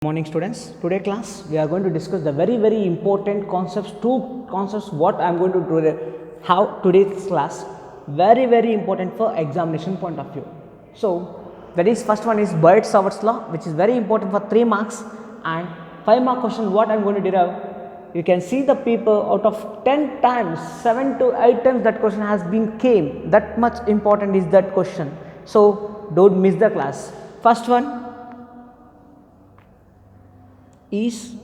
Morning students, today class we are going to discuss the very important concepts, two concepts what I am going to do how today's class very important for examination point of view. So that is first one is Boyd-Sauer's law, which is very important for 3 marks, and 5 mark question what I am going to derive. You can see the paper out of 10 times 7 to 8 times that question has been came, that much important is that question. So don't miss the class. First one is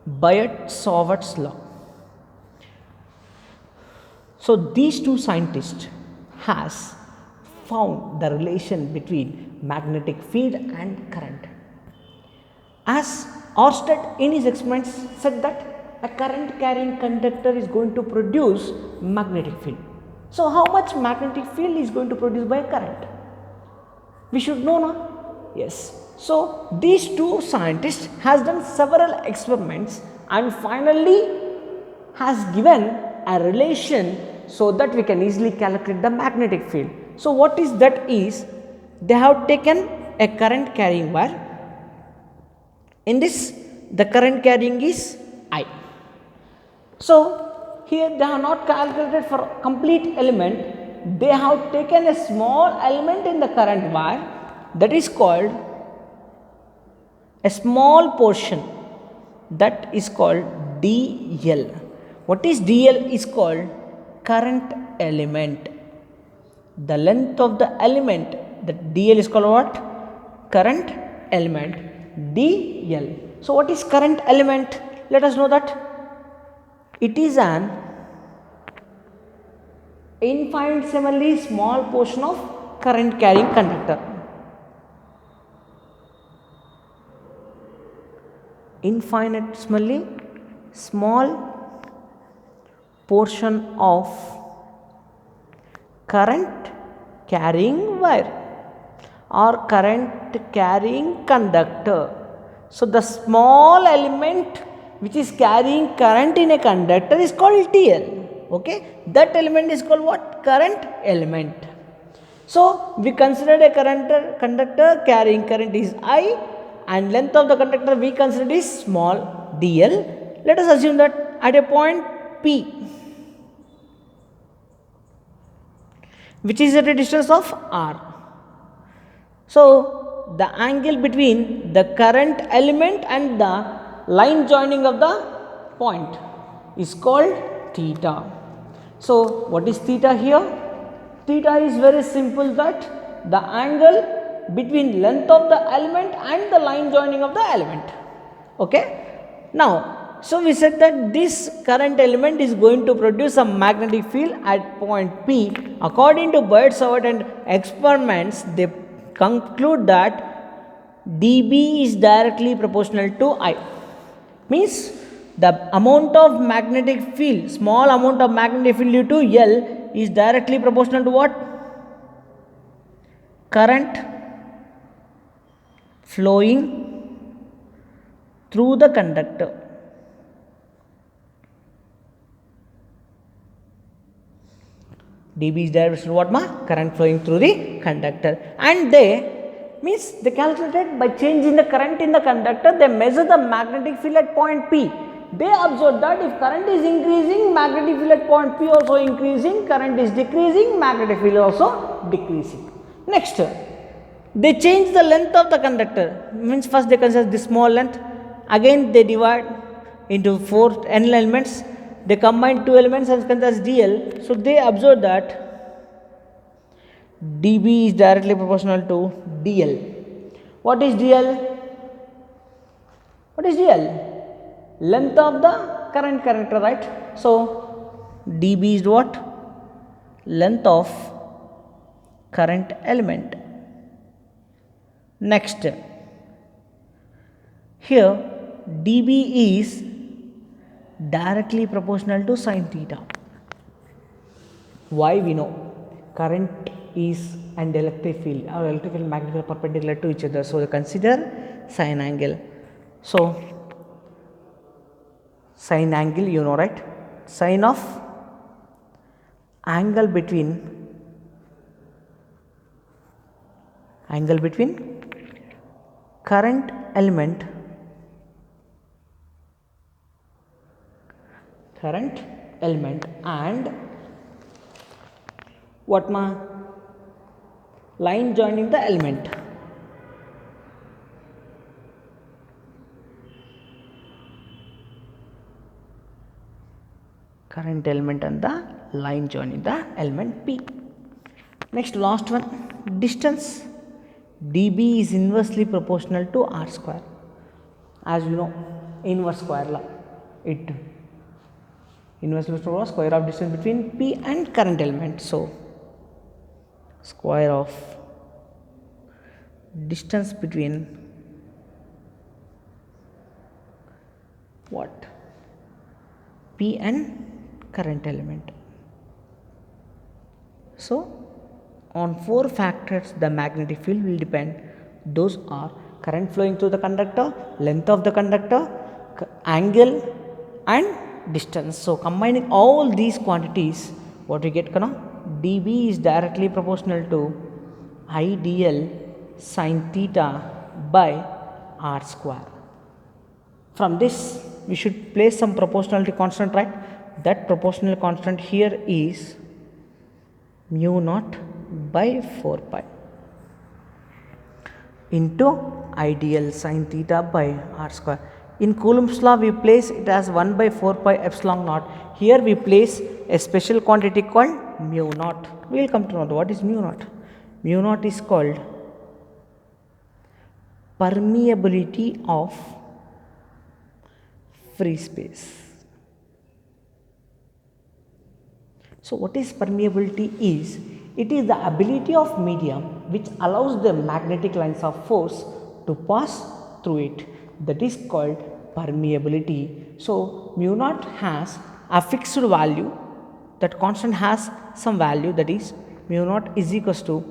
Boyd-Sauer's law. So these two scientists has found the relation between magnetic field and current. As Oersted in his experiments said that a current carrying conductor is going to produce magnetic field. So how much magnetic field is going to produce by a current? We should know now. Yes. So these two scientists has done several experiments and finally has given a relation so that we can easily calculate the magnetic field. So what is that is, they have taken a current carrying wire. In this the current carrying is I. So here they have not calculated for complete element. They have taken a small element in the current wire, that is called a small portion, that is called dl. What is dl is called current element. The length of the element, that dl is called what? Current element, dl. So what is current element? Let us know that it is an infinitesimally small portion of current carrying conductor. Infinitesimally small portion of current carrying wire or current carrying conductor. So the small element which is carrying current in a conductor is called TL. Okay, that element is called what? Current element. So we considered a conductor carrying current is I, and length of the conductor we considered is small dl. Let us assume that at a point P, which is at a distance of r. So the angle between the current element and the line joining of the point is called theta. So what is theta here? Theta is very simple, that the angle between length of the element and the line joining of the element. Okay. Now, so we said that this current element is going to produce a magnetic field at point P. According to Boyd-Sauer and experiments, they conclude that dB is directly proportional to I. Means the amount of magnetic field, small amount of magnetic field due to L is directly proportional to what? Current flowing through the conductor. dB is directly to what? Current flowing through the conductor. And they calculated by changing the current in the conductor, they measure the magnetic field at point P. They observed that if current is increasing, magnetic field at point P also increasing, current is decreasing, magnetic field also decreasing. Next, they change the length of the conductor. Means first they consider this small length, again they divide into 4 n elements, they combine 2 elements and consider dl. So they observe that dB is directly proportional to dl. What is dl? What is dl? Length of the current conductor, right? So dB is what? Length of current element. Next, here dB is directly proportional to sin theta. Why we know? Current is and electric field or electric field magnetic field perpendicular to each other, so consider sine angle. So sine angle, you know, right? Sine of angle between angle between current element and what ma line joining the element. Current element and the line joining the element P. Next, last one, distance. dB is inversely proportional to r square. As you know, inverse square law, it inversely proportional to square of distance between P and current element. So, square of distance between what? P and current element. So, on 4 factors the magnetic field will depend. Those are current flowing through the conductor, length of the conductor, angle and distance. So, combining all these quantities, what we get, dB is directly proportional to I dl sin theta by r square. From this we should place some proportionality constant, right? That proportional constant here is mu naught by 4 pi into I dl sin theta by r square. In Coulomb's law we place it as 1 by 4 pi epsilon naught. Here we place a special quantity called mu naught. We will come to know what is mu naught. Mu naught is called permeability of free space. So, what is permeability is? It is the ability of medium which allows the magnetic lines of force to pass through it. That is called permeability. So, mu naught has a fixed value. That constant has some value, that is mu naught is equals to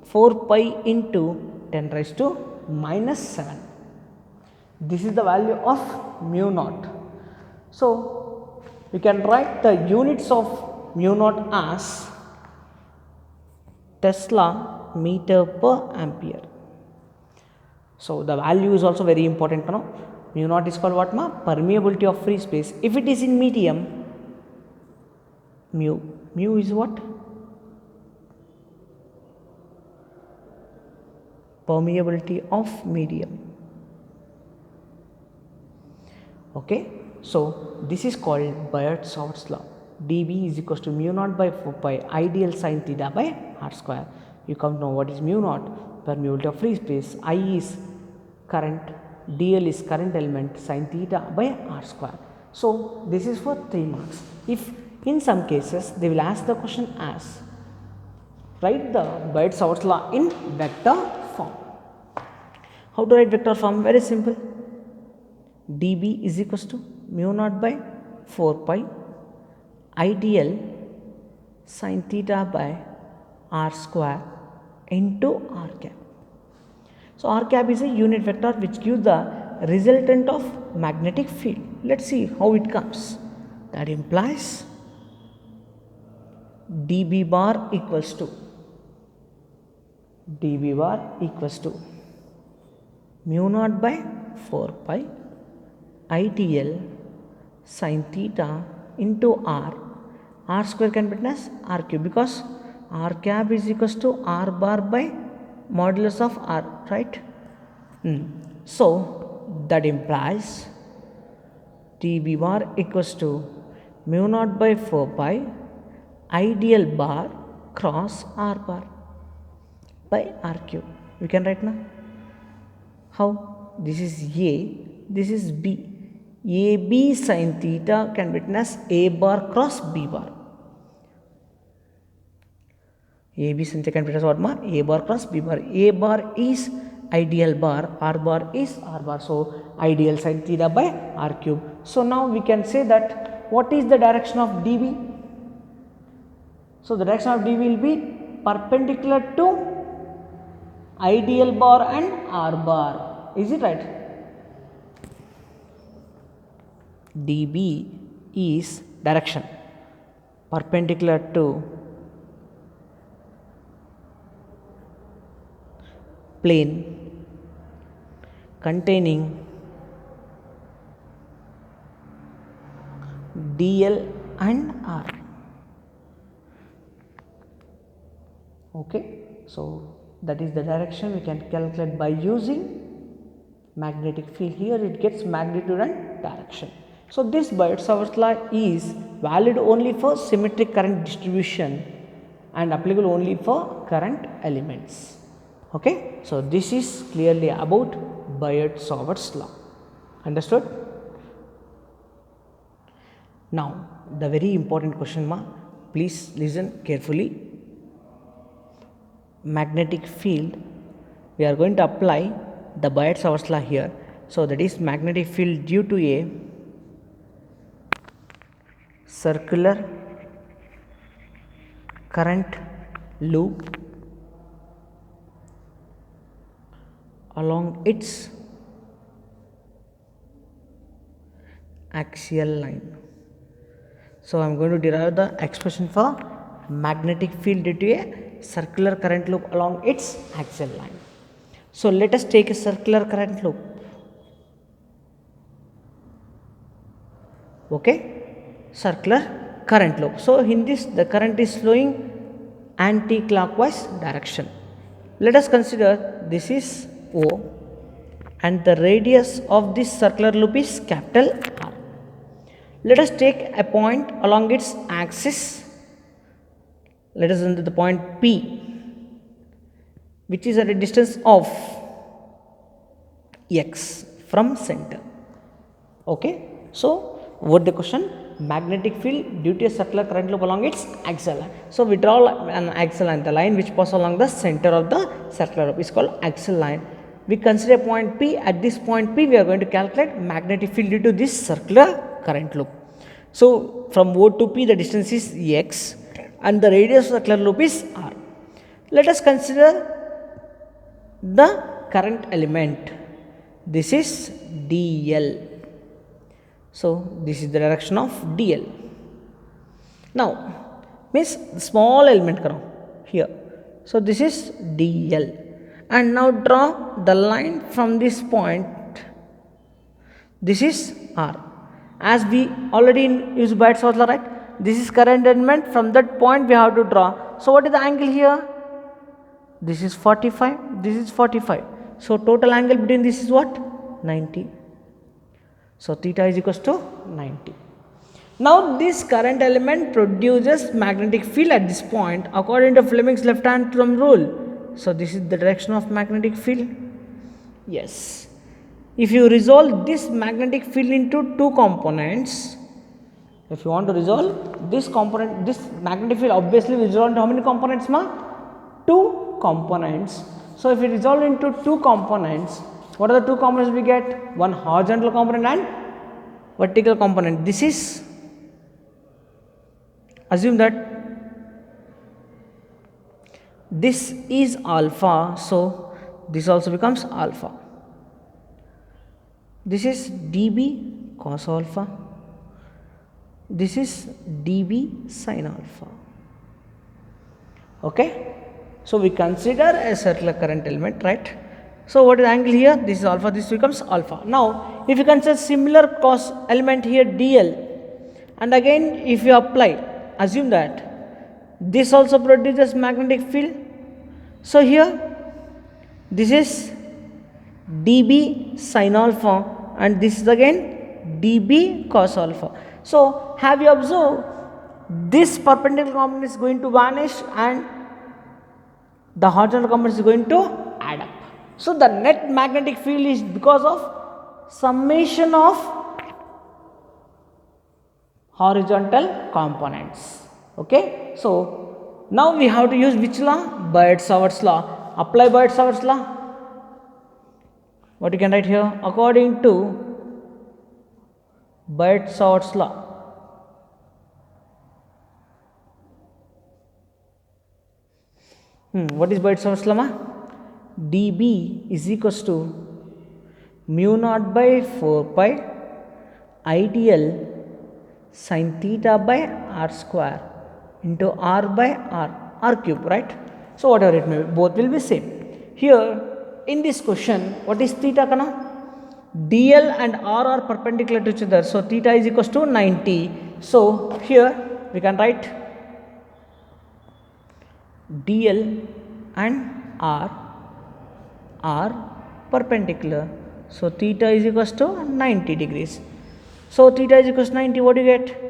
4 pi into 10 raised to minus 7. This is the value of mu naught. So, we can write the units of mu naught as Tesla meter per ampere. So, the value is also very important. Mu naught is called what? Permeability of free space. If it is in medium, mu is what? Permeability of medium. Okay. So, this is called Biot-Savart's law. dB is equals to mu naught by 4 pi I dl sin theta by r square. You come to know what is mu naught, permeability of free space. I is current, dl is current element, sin theta by r square. So, this is for 3 marks. If in some cases they will ask the question as write the Biot-Savart's law in vector form. How to write vector form? Very simple. dB is equals to mu naught by 4 pi I dl sin theta by r square into r cap. So, r cap is a unit vector which gives the resultant of magnetic field. Let us see how it comes. That implies dB bar equals to mu naught by 4 pi I dl sin theta into r square can be written as r cube, because r cap is equals to r bar by modulus of r, right? So, that implies dB bar equals to mu naught by 4 pi I dl bar cross r bar by r cube. We can write now. How? This is A, this is B. AB sin theta can be written as A bar cross B bar. AB sin theta can be written as what? A bar cross B bar. A bar is ideal bar, R bar is R bar. So, ideal sin theta by R cube. So, now we can say that what is the direction of dB? So, the direction of dB will be perpendicular to ideal bar and R bar. Is it right? dB is direction perpendicular to plane containing dl and r. Okay, so that is the direction we can calculate by using magnetic field. Here it gets magnitude and direction. So this Biot-Savart's law is valid only for symmetric current distribution and applicable only for current elements. Okay, so this is clearly about Biot-Savart's law. Understood? Now the very important question, please listen carefully. Magnetic field, we are going to apply the Biot-Savart's law here. So that is magnetic field due to a circular current loop along its axial line. So I am going to derive the expression for magnetic field due to a circular current loop along its axial line. So let us take a circular current loop. Okay, circular current loop. So in this, the current is flowing anti-clockwise direction. Let us consider this is O and the radius of this circular loop is capital R. Let us take a point along its axis. Let us enter the point P, which is at a distance of x from center. Okay, so what the question? Magnetic field due to a circular current loop along its axial line. So we draw an axial line, the line which passes along the center of the circular loop is called axial line. We consider point P. At this point P, we are going to calculate magnetic field due to this circular current loop. So from O to P, the distance is x and the radius of the circular loop is r. Let us consider the current element. This is dl. So this is the direction of dl. Now means small element here. So this is dl. And now draw the line from this point. This is r. As we already used Biot-Savart's law, right? This is current element. From that point we have to draw. So what is the angle here? This is 45. This is 45. So total angle between this is what? 90. So theta is equals to 90. Now this current element produces magnetic field at this point according to Fleming's left hand thumb rule. So this is the direction of magnetic field. Yes. If you resolve this magnetic field into two components, if you want to resolve this component, this magnetic field obviously will resolve into how many components, Two components. So if we resolve into two components, what are the two components we get? One horizontal component and vertical component. This is, assume that this is alpha, so this also becomes alpha. This is dB cos alpha. This is dB sin alpha. Okay. So we consider a circular current element, right? So what is the angle here? This is alpha, this becomes alpha. Now if you consider similar cos element here dl, and again if you apply, assume that this also produces magnetic field. So here this is dB sin alpha and this is again dB cos alpha. So have you observed this perpendicular component is going to vanish and the horizontal component is going to add up. So the net magnetic field is because of summation of horizontal components. Okay. So now we have to use which law? Biot-Savart's law. Apply Biot-Savart's law. What you can write here? According to Biot-Savart's law, what is Biot-Savart's law? dB is equals to mu naught by 4 pi IDL sin theta by r square into r by r cube, right? So whatever it may be, both will be same. Here in this question, what is theta kana? DL and R are perpendicular to each other. So theta is equals to 90. So here we can write DL and R are perpendicular. So theta is equals to 90 degrees. So theta is equals to 90. What do you get?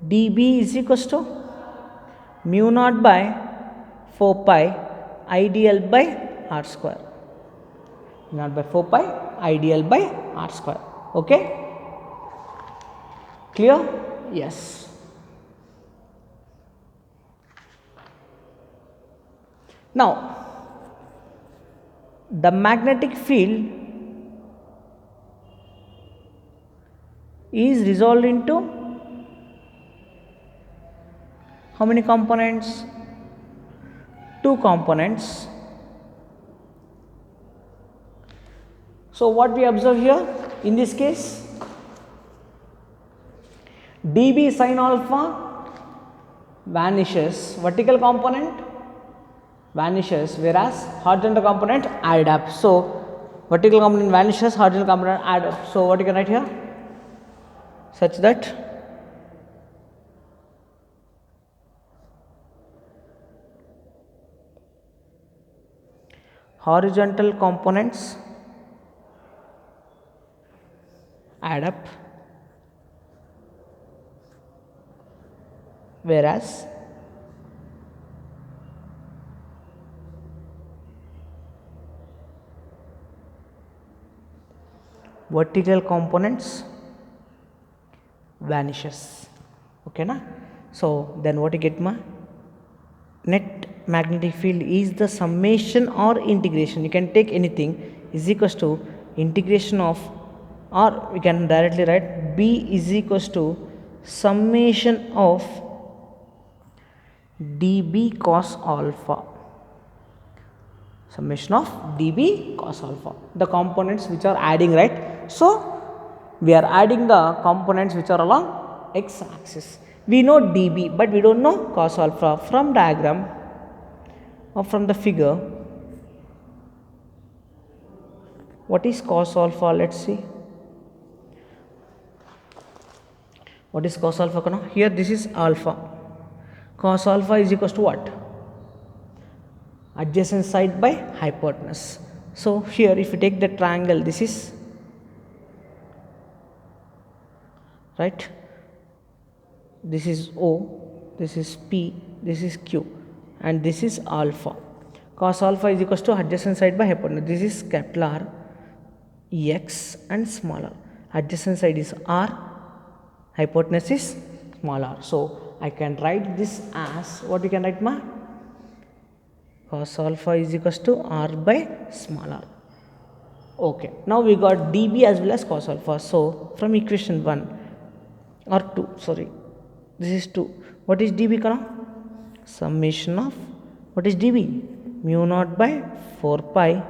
dB is equals to mu naught by 4 pi IDL by R square. Mu naught by 4 pi IDL by R square. Okay? Clear? Yes. Now, the magnetic field is resolved into how many components? 2 components. So what we observe here in this case, dB sin alpha vanishes, vertical component vanishes, whereas horizontal component add up. So vertical component vanishes, horizontal component add up. So what you can write here? Such that horizontal components add up, whereas vertical components vanishes. Okay na? So then what you get ma? Net magnetic field is the summation or integration, you can take anything, is equals to integration of, or we can directly write B is equals to summation of dB cos alpha. Summation of dB cos alpha. The components which are adding, right? So we are adding the components which are along x axis. We know dB, but we don't know cos alpha. From diagram or from the figure, what is cos alpha? Let's see. What is cos alpha? Here this is alpha. Cos alpha is equals to what? Adjacent side by hypotenuse. So here if you take the triangle, this is right, this is O, this is P, this is Q, and this is alpha. Cos alpha is equals to adjacent side by hypotenuse. This is capital R, X and small r. Adjacent side is R, hypotenuse is small r. So I can write this as, what we can write ma? Cos alpha is equals to R by small r. Okay, now we got dB as well as cos alpha. So from equation 1 or 2, sorry, this is 2. What is dB kana? Summation of, what is dB? Mu naught by 4 pi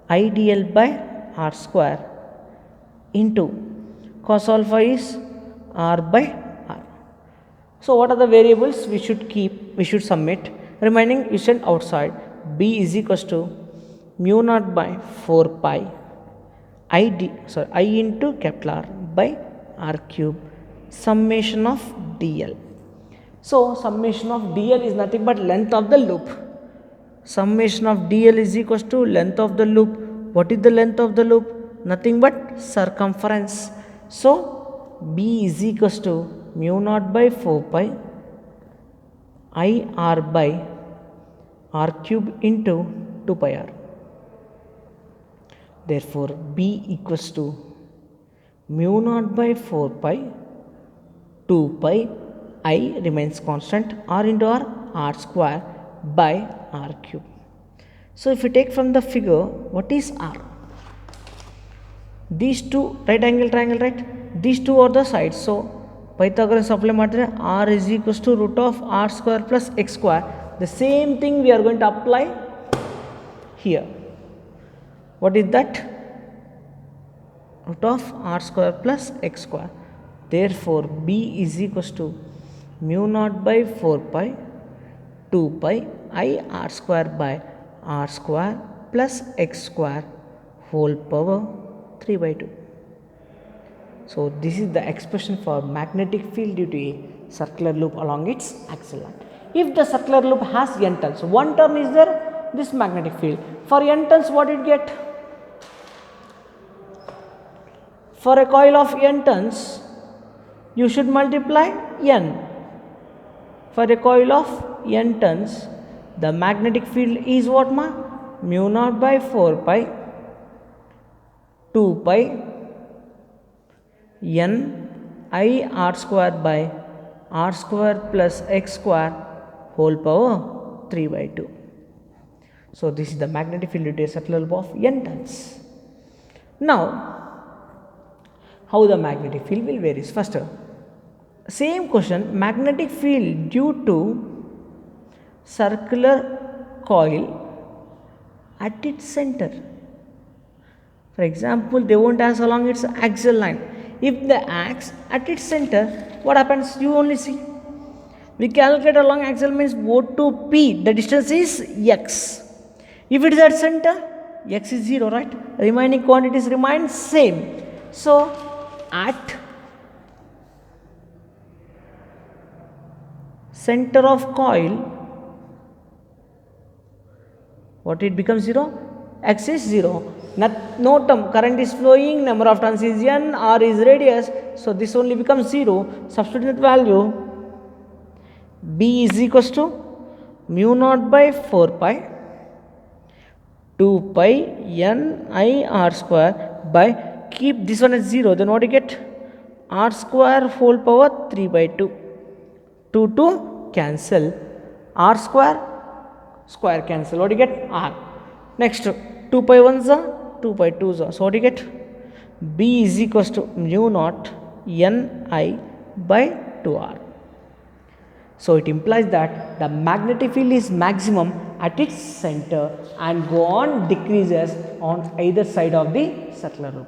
IDL by R square into cos alpha is R by R. So what are the variables we should keep, we should submit? Remaining you send outside. B is equals to mu naught by 4 pi I into capital R by R cube, summation of dl. So summation of dl is nothing but length of the loop. Summation of dl is equals to length of the loop. What is the length of the loop? Nothing but circumference. So B is equals to mu naught by 4 pi I R by R cube into 2 pi R. Therefore B equals to mu naught by 4 pi 2 pi I remains constant, R into R square by R cube. So if you take from the figure, what is R? These two, right angle triangle, right? These two are the sides. So Pythagoras apply madre, R is equals to root of R square plus X square. The same thing we are going to apply here. What is that? Root of R square plus X square. Therefore B is equals to mu naught by 4 pi 2 pi I R square by R square plus x square whole power 3 by 2. So this is the expression for magnetic field due to a circular loop along its axial line. If the circular loop has n turns, one turn is there, this magnetic field. For n turns, what did you get? For a coil of n turns, you should multiply n. For a coil of n turns, the magnetic field is what ma? Mu naught by 4 pi 2 pi n I r square by r square plus x square whole power 3 by 2. So this is the magnetic field due to a circular loop of n turns. Now, how the magnetic field will vary? First, same question, magnetic field due to circular coil at its center. For example, they won't ask along its axial line. If they ask at its center, what happens? You only see. We calculate along axial means O to P, the distance is x. If it is at center, x is 0, right? Remaining quantities remain same. So, at center of coil, what it becomes 0? X is 0. No term, current is flowing, number of turns is n, r is radius, so this only becomes 0. Substitute value, B is equals to mu naught by 4 pi 2 pi n I r square by, keep this one as 0, then what you get? R square whole power 3 by 2. 2 cancel, r square cancel, what do you get? R. Next, 2 pi 1s are 2 pi 2s are, so what do you get? B is equals to mu naught n I by 2r. So it implies that the magnetic field is maximum at its center and go on decreases on either side of the circular loop.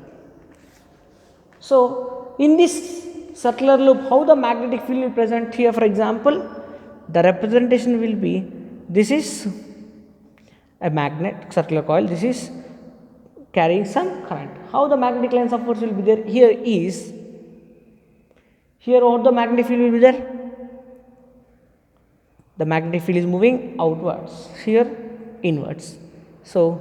So in this circular loop, how the magnetic field will present here? For example, the representation will be, this is a magnet circular coil, this is carrying some current. How the magnetic lines of force will be there? Here is, here what the magnetic field will be there? The magnetic field is moving outwards, here inwards. So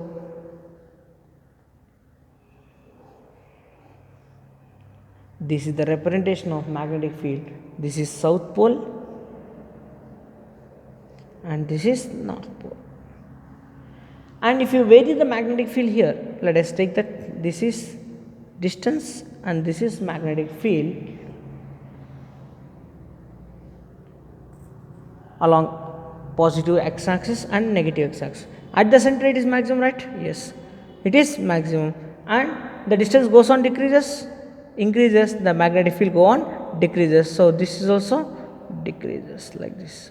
this is the representation of magnetic field. This is south pole and this is north pole. And if you vary the magnetic field here, let us take that this is distance and this is magnetic field along positive x-axis and negative x-axis. At the center it is maximum, right? Yes, it is maximum, and the distance goes on decreases, increases, the magnetic field go on decreases. So this is also decreases like this.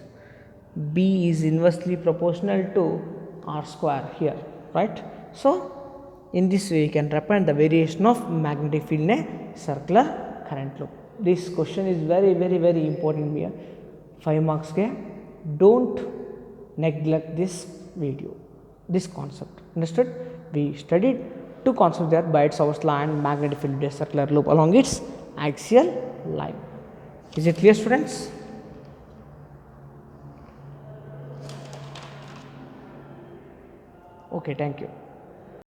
B is inversely proportional to r square here, right? So in this way you can represent the variation of magnetic field in a circular current loop. This question is very important here. 5 marks ke. Don't neglect this video, this concept. Understood? We studied two concepts there: Biot-Savart's law and magnetic field in a circular loop along its axial line. Is it clear, students? Okay, thank you.